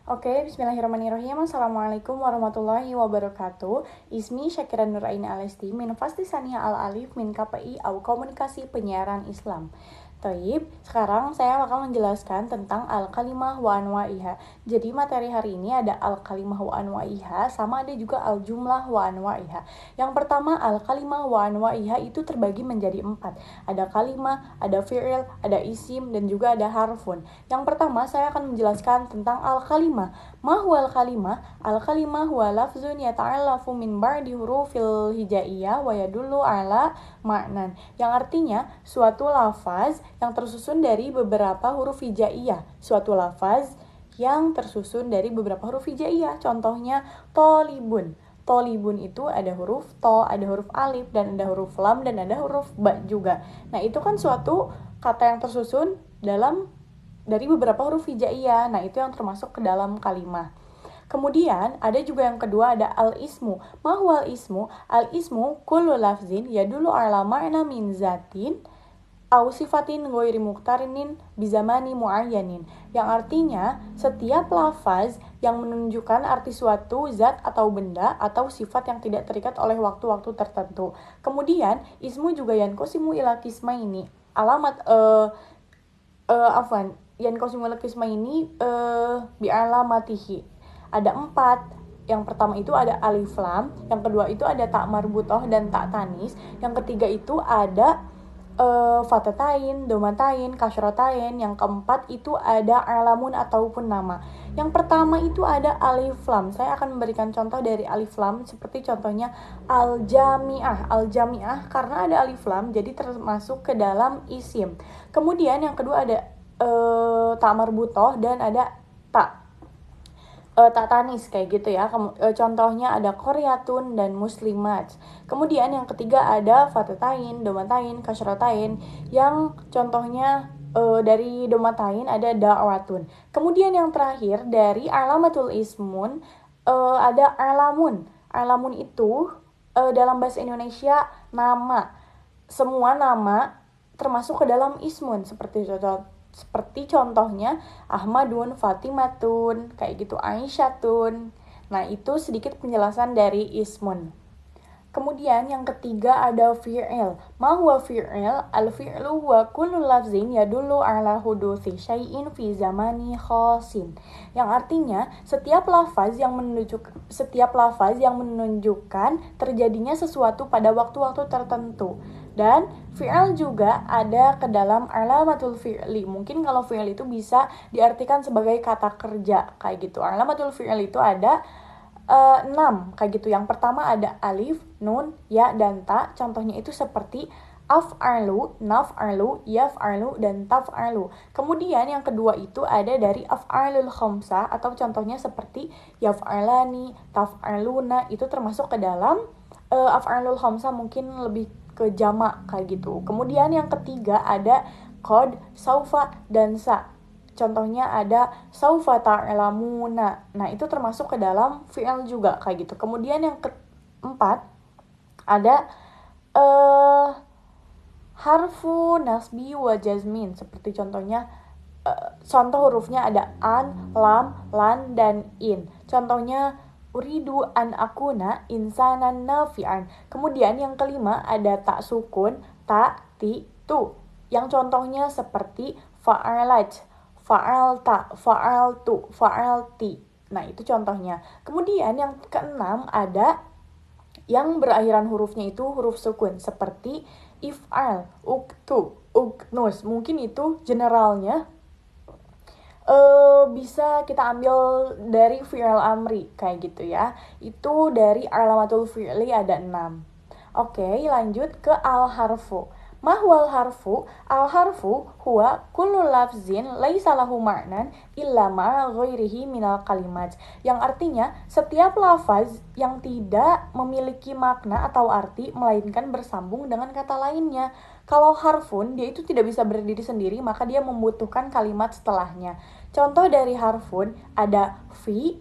Oke, bismillahirrahmanirrahim. Assalamualaikum warahmatullahi wabarakatuh. Ismi Syakira Nuraini Alesti min Fasli Sania Al-Alif min KPI au Komunikasi Penyiaran Islam. Taib, sekarang saya bakal menjelaskan tentang al-kalimah wa anwa'iha. Jadi materi hari ini ada al-kalimah wa anwa'iha, sama ada juga al-jumlah wa anwa'iha. Yang pertama, al-kalimah wa anwa'iha itu terbagi menjadi 4. Ada kalimah, ada fi'il, ada isim, dan juga ada harfun. Yang pertama, saya akan menjelaskan tentang al-kalimah. Ma huwa al-kalimah? Al-kalimah huwa lafzun yata'allafu min ba'di hurufil hijaiyah wa yadullu ala ma'nan. Yang artinya, suatu lafaz yang tersusun dari beberapa huruf hijaiyah. Suatu lafaz yang tersusun dari beberapa huruf hijaiyah. Contohnya, tolibun. Tolibun itu ada huruf to, ada huruf alif, dan ada huruf lam, dan ada huruf ba juga. Nah, itu kan suatu kata yang tersusun dari beberapa huruf hijaiyah. Nah, itu yang termasuk ke dalam kalimah. Kemudian ada juga yang kedua, ada al-ismu. Mahwal ismu? Al-ismu kullu lafzin yadulu ala ma'na min zatin au sifatin ghairi muqtarinin bizamani muayyanin. Yang artinya setiap lafaz yang menunjukkan arti suatu zat atau benda atau sifat yang tidak terikat oleh waktu-waktu tertentu. Kemudian ismu juga yanqasimu ila qismaini. Alamat yanqasimu ila qismaini bi alamatihi. Ada 4. Yang pertama itu ada alif lam, yang kedua itu ada tak marbutoh dan tak tanis, yang ketiga itu ada fatatain, domatain, kasrotain, yang keempat itu ada alamun ataupun nama. Yang pertama itu ada alif lam. Saya akan memberikan contoh dari alif lam, seperti contohnya al-jami'ah. Al-jami'ah karena ada alif lam jadi termasuk ke dalam isim. Kemudian yang kedua ada tak marbutoh dan ada tak tanis kayak gitu ya. Contohnya ada koryatun dan muslimat. Kemudian yang ketiga ada fatatain, domatain, kasrotain, yang contohnya dari domatain ada da'watun. Kemudian yang terakhir dari alamatul ismun ada alamun. Alamun itu dalam bahasa Indonesia nama. Semua nama termasuk ke dalam ismun, seperti contohnya Ahmadun, Fatimatun, kayak gitu, Aisyatun. Nah, itu sedikit penjelasan dari ismun. Kemudian yang ketiga ada fi'il. Ma huwa fi'il? Al-fi'lu huwa kullu lafzin yadullu ala huduthi syai'in fi zamani khosin. Yang artinya setiap lafaz yang menunjukkan terjadinya sesuatu pada waktu-waktu tertentu. Dan fi'il juga ada ke dalam alamatul fi'li. Mungkin kalau fi'il itu bisa diartikan sebagai kata kerja kayak gitu. Alamatul fi'il itu ada 6 kayak gitu. Yang pertama ada alif, nun, ya, dan ta. Contohnya itu seperti af'alu, naf'alu, yaf'alu, dan taf'alu. Kemudian yang kedua itu ada dari af'alul khamsah, atau contohnya seperti yaf'alani, taf'aluna. Itu termasuk ke dalam af'alul khamsah, mungkin lebih ke jamak kayak gitu. Kemudian yang ketiga ada qad, saufa, dan sa. Contohnya ada saufa ta'lamuna. Nah, itu termasuk ke dalam fi'il juga kayak gitu. Kemudian yang keempat ada harfu nasbi wa jazmin. Seperti contohnya contoh hurufnya ada an, lam, lan, dan in. Contohnya uridu an akuna insanan nafi'an. Kemudian yang kelima ada tak sukun, ta, ti, tu. Yang contohnya seperti fa'alat, fa'alta, fa'altu, fa'alti. Nah, itu contohnya. Kemudian yang keenam ada yang berakhiran hurufnya itu huruf sukun, seperti if'al, uktu, uknus. Mungkin itu generalnya bisa kita ambil dari fi'il amri kayak gitu ya. Itu dari alamatul fi'li ada 6. Oke, lanjut ke al-harfu. Mahwal harfu? Al-harfu huwa kullu lafzin laisa lahu ma'nan illa ma ghairihi minal kalimat. Yang artinya setiap lafaz yang tidak memiliki makna atau arti melainkan bersambung dengan kata lainnya. Kalau harfun dia itu tidak bisa berdiri sendiri, maka dia membutuhkan kalimat setelahnya. Contoh dari harfun ada fi,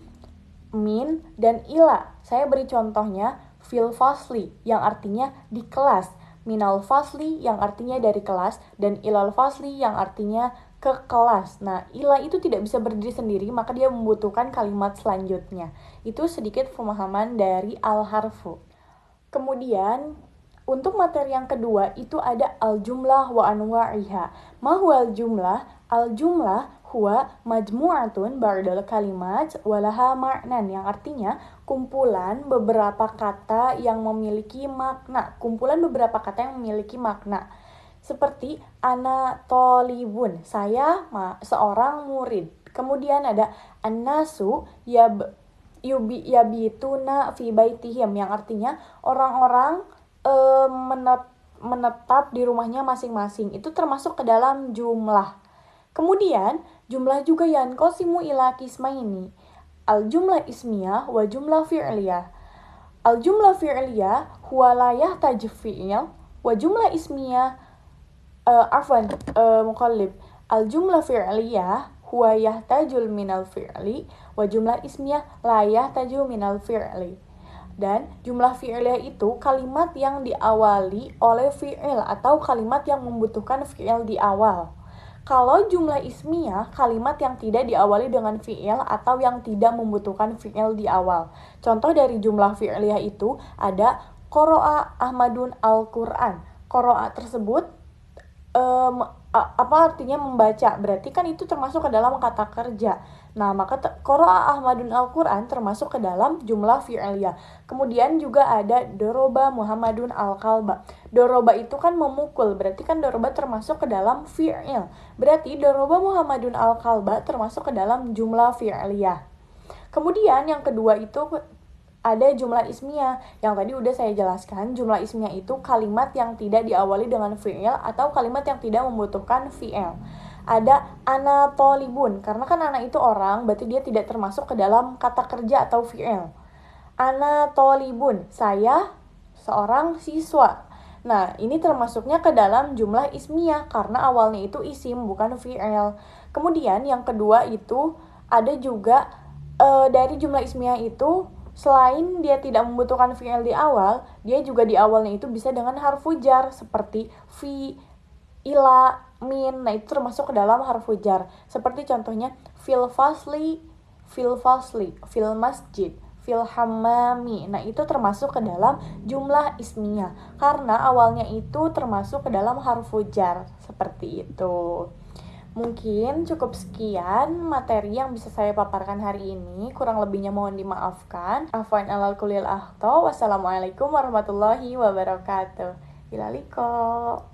min, dan ila. Saya beri contohnya fil fasli yang artinya di kelas, minal fasli yang artinya dari kelas, dan ilal fasli yang artinya ke kelas. Nah, ila itu tidak bisa berdiri sendiri, maka dia membutuhkan kalimat selanjutnya. Itu sedikit pemahaman dari al-harfu. Kemudian, untuk materi yang kedua itu ada al-jumlah wa anwa'iha. Ma huwa al-jumlah? Al-jumlah huwa majmu'atun ba'dal kalimat walaha ma'nan, yang artinya kumpulan beberapa kata yang memiliki makna. Kumpulan beberapa kata yang memiliki makna. Seperti ana tolibun, saya seorang murid. Kemudian ada annasu yabituna fi baitihim, yang artinya orang-orang menetap di rumahnya masing-masing. Itu termasuk ke dalam jumlah. Kemudian jumlah juga yanqasimu ila qismaini, al jumlah ismiyah wa jumlah fi'liyah. Al jumlah fi'liyah huwa la yahtaju fi'il wa jumlah ismiyah muqallib. Al jumlah fi'liyah huwa yahtajul minal fi'li wa jumlah ismiyah la yahtaju minal fi'li. Dan jumlah fi'liyah itu kalimat yang diawali oleh fi'il atau kalimat yang membutuhkan fi'il di awal. Kalau jumlah ismiyah, kalimat yang tidak diawali dengan fi'il atau yang tidak membutuhkan fi'il di awal. Contoh dari jumlah fi'liyah itu ada qara'a Ahmadun al-Qur'an. Qara'a tersebut apa artinya membaca, berarti kan itu termasuk ke dalam kata kerja. Nah, maka qara'a Ahmadun al-Qur'an termasuk ke dalam jumlah fi'liyah. Kemudian juga ada doroba Muhammadun al-qalba. Doroba itu kan memukul, berarti kan doroba termasuk ke dalam fi'il. Berarti doroba Muhammadun al-qalba termasuk ke dalam jumlah fi'liyah. Kemudian yang kedua itu ada jumlah ismiyah. Yang tadi udah saya jelaskan, jumlah ismiyah itu kalimat yang tidak diawali dengan fi'il atau kalimat yang tidak membutuhkan fi'il. Ada ana tolibun, karena kan anak itu orang, berarti dia tidak termasuk ke dalam kata kerja atau fi'il. Ana tolibun, saya seorang siswa. Nah, ini termasuknya ke dalam jumlah ismiyah karena awalnya itu isim bukan fi'il. Kemudian yang kedua itu ada juga dari jumlah ismiyah itu, selain dia tidak membutuhkan fi'il di awal, dia juga di awalnya itu bisa dengan harfu jar seperti fi, ila, min. Nah, itu termasuk ke dalam harfu jar. Seperti contohnya fil fasli, fil masjid, fil hammami. Nah, itu termasuk ke dalam jumlah ismiyah karena awalnya itu termasuk ke dalam harfu jar. Seperti itu. Mungkin cukup sekian materi yang bisa saya paparkan hari ini. Kurang lebihnya mohon dimaafkan. Afwan alal kulil akhta. Wassalamualaikum warahmatullahi wabarakatuh. Ilaliko.